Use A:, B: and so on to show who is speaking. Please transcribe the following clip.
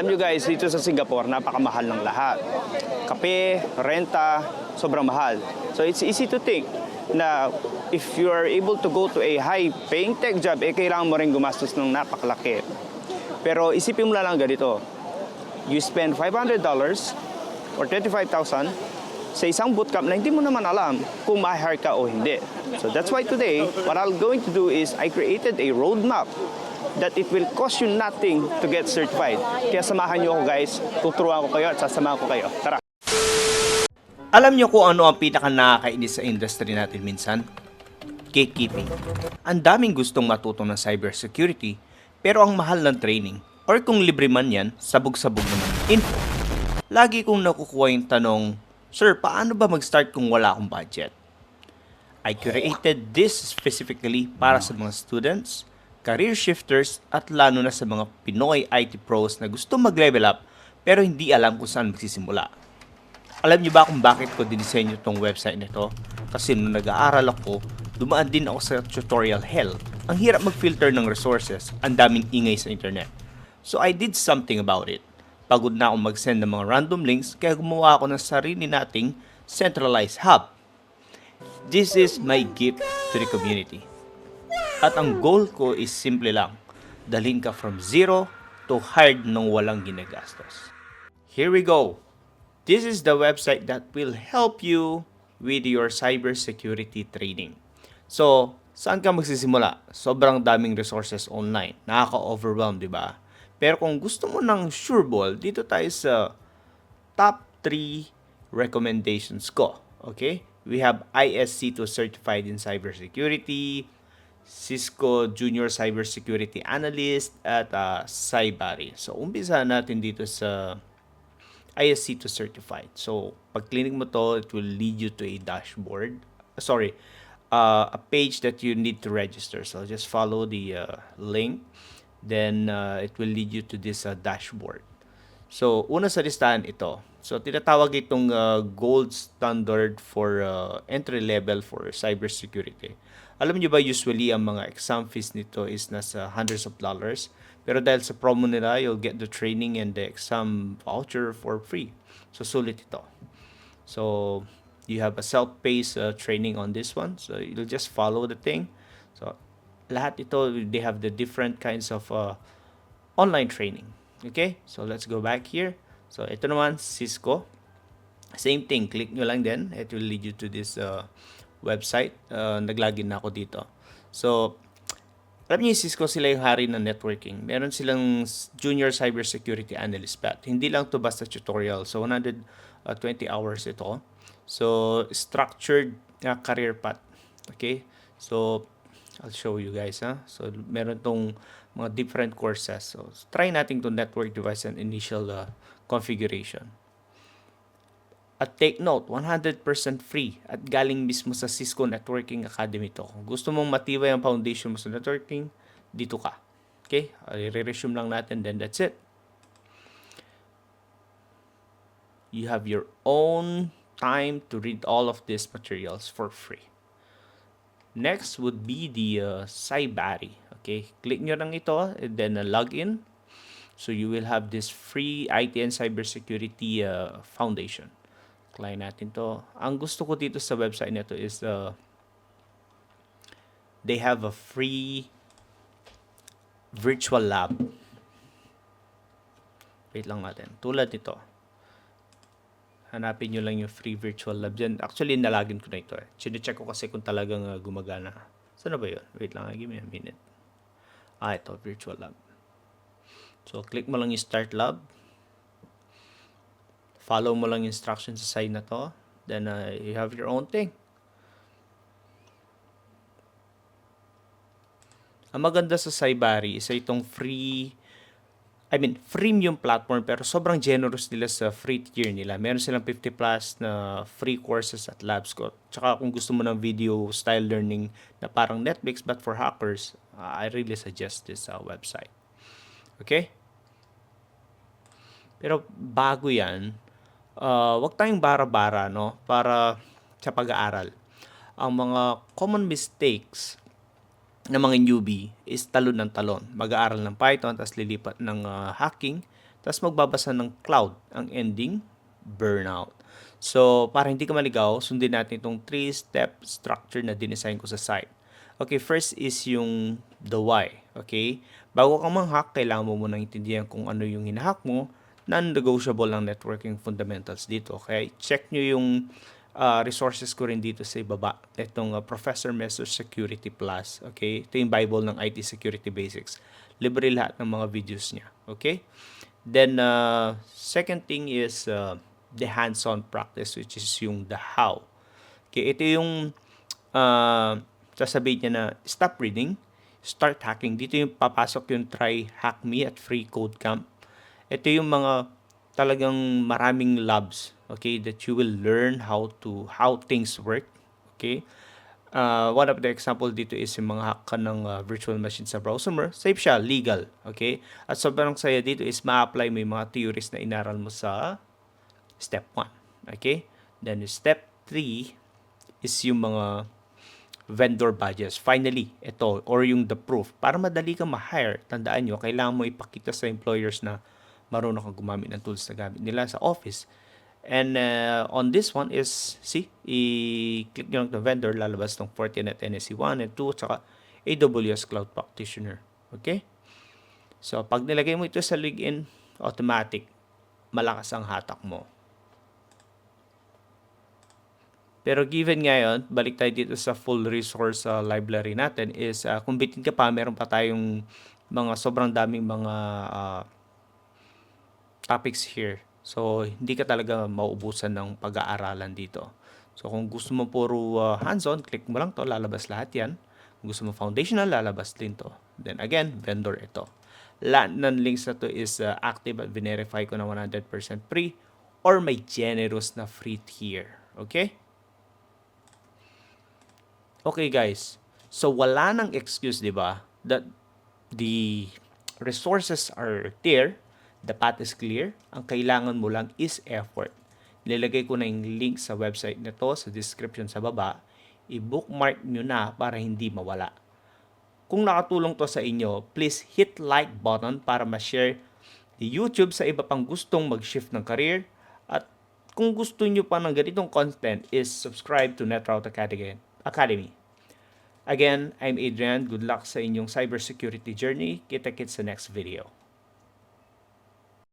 A: Alam nyo guys, dito sa Singapore, napakamahal ng lahat. Kape, renta, sobrang mahal. So it's easy to think na if you are able to go to a high-paying tech job, kailangan mo rin gumastos ng napakalaki. Pero isipin mo lang ganito, you spend $500 or 25,000 sa isang bootcamp na hindi mo naman alam kung ma-hire ka o hindi. So that's why today, what I'm going to do is I created a roadmap that it will cost you nothing to get certified. Kaya samahan niyo ako guys, tuturuan ko kayo at sasamahan ko kayo. Tara!
B: Alam niyo kung ano ang pinaka nakakainis sa industry natin minsan? Gatekeeping. Ang daming gustong matuto ng cybersecurity, pero ang mahal ng training, or kung libre man yan, sabog-sabog naman info. Lagi kong nakukuha yung tanong, Sir, paano ba mag-start kung wala akong budget? I created this specifically para sa mga students, career shifters, at lalo na sa mga Pinoy IT pros na gusto mag-level up pero hindi alam kung saan magsisimula. Alam niyo ba kung bakit ko dinisenyo itong website nito? Kasi nung nag-aaral ako, dumaan din ako sa tutorial hell. Ang hirap mag-filter ng resources, ang daming ingay sa internet. So I did something about it. Pagod na akong mag-send ng mga random links, kaya gumawa ako ng sarili nating centralized hub. This is my gift to the community. At ang goal ko is simple lang, dalhin ka from zero to hard nang walang ginagastos. Here we go. This is the website that will help you with your cybersecurity training. So, saan ka magsisimula? Sobrang daming resources online. Nakaka-overwhelm, di ba? Pero kung gusto mo ng sure ball, dito tayo sa top 3 recommendations ko. Okay? We have ISC2 Certified in Cybersecurity, Cisco Junior Cybersecurity Analyst, at Cybari. So, umpisa natin dito sa ISC2 Certified. So, pag clinic mo to, it will lead you to a dashboard. A page that you need to register. So, just follow the link. Then, it will lead you to this dashboard. So, una sa listahan ito. So, tinatawag itong gold standard for entry level for cybersecurity. Alam niyo ba, usually, ang mga exam fees nito is nasa hundreds of dollars. Pero dahil sa promo nila, you'll get the training and the exam voucher for free. So, sulit ito. So, you have a self-paced training on this one. So, you'll just follow the thing. So, lahat ito, they have the different kinds of online training. Okay? So, let's go back here. So, ito naman, Cisco. Same thing. Click nyo lang din. It will lead you to this website. Naglagin na ako dito. So, alam niyo, Cisco, sila yung hari ng networking. Meron silang Junior Cybersecurity Analyst path. Hindi lang to basta tutorial. So, 120 hours ito. So, structured career path. Okay? So, I'll show you guys. So, meron tong mga different courses. So, try natin to network device and initial configuration. At take note, 100% free at galing mismo sa Cisco Networking Academy to. Kung gusto mong matibay ang foundation mo sa networking, dito ka. Okay? I-resume lang natin, then that's it. You have your own time to read all of these materials for free. Next would be the Cybari. Okay? Click nyo lang ito and then log in. So you will have this free IT and cybersecurity foundation. Client natin to. Ang gusto ko dito sa website nito is they have a free virtual lab. Wait lang natin. Tulad nito. Hanapin nyo lang yung free virtual lab dyan. Actually, nalagin ko na ito. Chine-check ko kasi kung talagang gumagana. Saan na ba yun? Wait lang. Give me a minute. Ito. Virtual lab. So, click mo lang yung start lab. Follow mo lang yung instructions sa side na to. Then, you have your own thing. Ang maganda sa Cybari isa itong freemium platform pero sobrang generous nila sa free tier nila. Meron silang 50 plus na free courses at labs ko. Tsaka kung gusto mo ng video style learning na parang Netflix but for hackers, I really suggest this website. Okay? Pero bago yan, wag tayong bara-bara, no? Para sa pag-aaral. Ang mga common mistakes ng mga newbie is talon ng talon. Mag-aaral ng Python, tapos lilipat ng hacking, Tapos magbabasa ng cloud. Ang ending, burnout. So, para hindi ka maligaw, sundin natin itong 3-step structure na dinesign ko sa site. Okay, first is yung the why. Okay? Bago kang mang-hack, kailangan mo munang intindihan kung ano yung hinahack mo. Non-negotiable ang networking fundamentals dito. Okay? Check nyo yung resources ko rin dito sa ibaba. Itong Professor Messer Security Plus. Okay? Ito yung Bible ng IT Security Basics. Libre lahat ng mga videos niya. Okay? Then, second thing is the hands-on practice, which is yung the how. Okay, ito yung sasabihin niya na stop reading, start hacking. Dito yung papasok yung try hack me at free code camp. Ito yung mga talagang maraming labs, okay, that you will learn how things work. Okay, one of the example dito is yung mga hack ka ng virtual machine sa browser mo. Safe siya, legal. Okay, at sobrang saya dito is ma-apply mo yung mga theories na inaral mo sa step 1. Okay? Then, step 3 is yung mga vendor badges. Finally, ito, or yung the proof. Para madali kang ma-hire, tandaan nyo, kailangan mo ipakita sa employers na marunong kang gumamit ng tools na gamit nila sa office. And on this one is, see, i-click nyo lang the vendor, lalabas ng Fortinet NSE1 and 2, tsaka AWS Cloud Practitioner. Okay? So, pag nilagay mo ito sa login, automatic, malakas ang hatak mo. Pero given ngayon, balik tayo dito sa full resource library natin is kung bitin ka pa, meron pa tayong mga sobrang daming mga topics here. So, hindi ka talaga mauubusan ng pag-aaralan dito. So, kung gusto mo puro hands-on, click mo lang to, lalabas lahat yan. Kung gusto mo foundational, lalabas din to. Then again, vendor ito. Lahat ng links na to is active at verify ko na 100% free or may generous na free tier. Okay? Okay guys, so wala nang excuse, di ba? That the resources are there, the path is clear, ang kailangan mo lang is effort. Nilagay ko na yung link sa website nito sa description sa baba. I-bookmark nyo na para hindi mawala. Kung nakatulong to sa inyo, please hit like button para ma-share the YouTube sa iba pang gustong mag-shift ng career. At kung gusto nyo pa ng ganitong content is subscribe to NetRoute Academy. Again, I'm Adrian. Good luck sa inyong cybersecurity journey. Kita-kits sa next video.